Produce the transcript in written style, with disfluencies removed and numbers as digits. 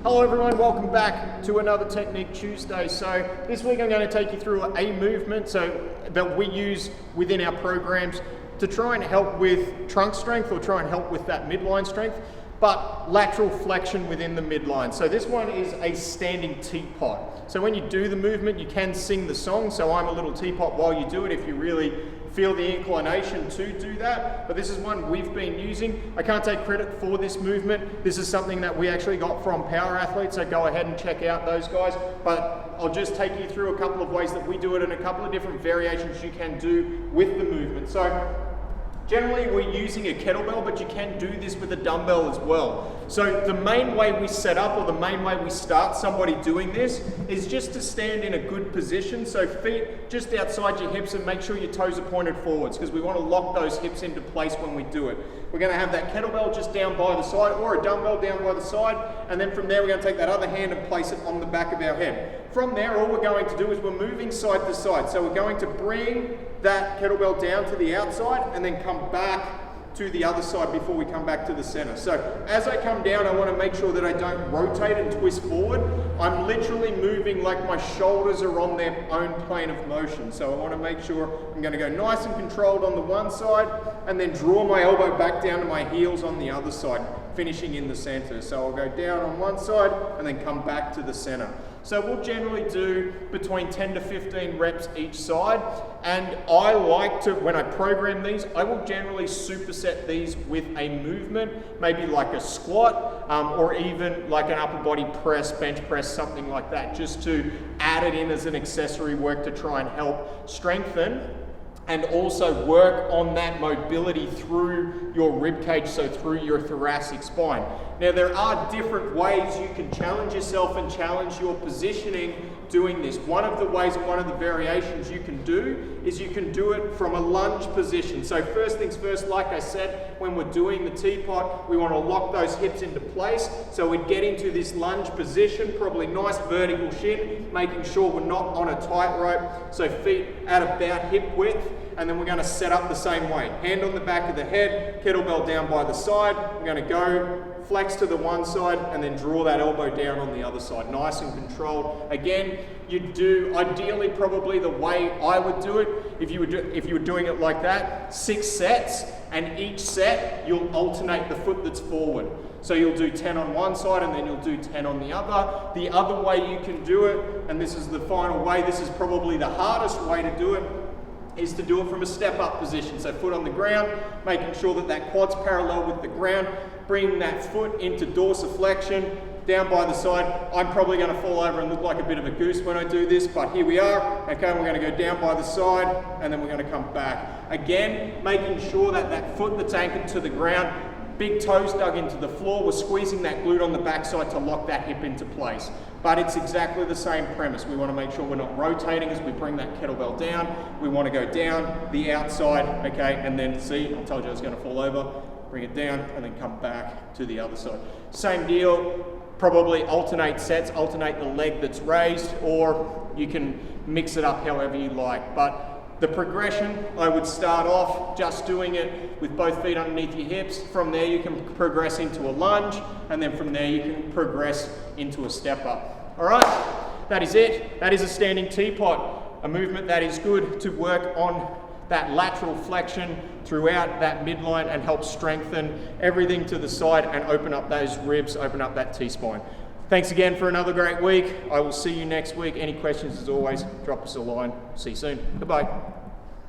Hello everyone, welcome back to another Technique Tuesday. So this week I'm going to take you through a movement that we use within our programs to try and help with trunk strength or try and help with that midline strength, but lateral flexion within the midline. So this one is a standing teapot. So when you do the movement, you can sing the song. So I'm a little teapot while you do it if you really feel the inclination to do that, but this is one we've been using. I can't take credit for this movement. This is something that we actually got from Power Athletes, so go ahead and check out those guys. But I'll just take you through a couple of ways that we do it and a couple of different variations you can do with the movement. So generally we're using a kettlebell, but you can do this with a dumbbell as well. So the main way we set up, or the main way we start somebody doing this, is just to stand in a good position. So feet just outside your hips, and make sure your toes are pointed forwards, because we want to lock those hips into place when we do it. We're going to have that kettlebell just down by the side, or a dumbbell down by the side, and then from there we're going to take that other hand and place it on the back of our head. From there, all we're going to do is we're moving side to side. So we're going to bring that kettlebell down to the outside and then come back to the other side before we come back to the center. So as I come down, I want to make sure that I don't rotate and twist forward. I'm literally moving like my shoulders are on their own plane of motion. So I want to make sure I'm going to go nice and controlled on the one side and then draw my elbow back down to my heels on the other side, finishing in the center. So I'll go down on one side and then come back to the center. So we'll generally do between 10 to 15 reps each side. And I like to, when I program these, I will generally superset these with a movement, maybe like a squat, or even like an upper body press, bench press, something like that, just to add it in as an accessory work to try and help strengthen and also work on that mobility through your rib cage, so through your thoracic spine. Now there are different ways you can challenge yourself and challenge your positioning doing this. One of the ways and one of the variations you can do is you can do it from a lunge position. So first things first, like I said, when we're doing the teapot, we want to lock those hips into place. So we get into this lunge position, probably nice vertical shin, making sure we're not on a tightrope. So feet at about hip width. And then we're going to set up the same way. Hand on the back of the head, kettlebell down by the side. We're going to go flex to the one side and then draw that elbow down on the other side. Nice and controlled. Again, you do ideally probably the way I would do it, if you were doing it like that, 6 sets, and each set you'll alternate the foot that's forward. So you'll do 10 on one side and then you'll do 10 on the other. The other way you can do it, and this is the final way, this is probably the hardest way to do it, is to do it from a step-up position. So foot on the ground, making sure that that quad's parallel with the ground, bringing that foot into dorsiflexion, down by the side. I'm probably going to fall over and look like a bit of a goose when I do this, but here we are. Okay, we're going to go down by the side, and then we're going to come back. Again, making sure that that foot that's anchored to the ground, big toes dug into the floor, we're squeezing that glute on the backside to lock that hip into place. But it's exactly the same premise. We want to make sure we're not rotating as we bring that kettlebell down. We want to go down the outside, okay, and then see, I told you I was going to fall over, bring it down, and then come back to the other side. Same deal, probably alternate sets, alternate the leg that's raised, or you can mix it up however you like. But the progression, I would start off just doing it with both feet underneath your hips. From there you can progress into a lunge, and then from there you can progress into a step up. All right, that is it. That is a standing teapot, a movement that is good to work on that lateral flexion throughout that midline and help strengthen everything to the side and open up those ribs, open up that T-spine. Thanks again for another great week. I will see you next week. Any questions, as always, drop us a line. See you soon. Goodbye.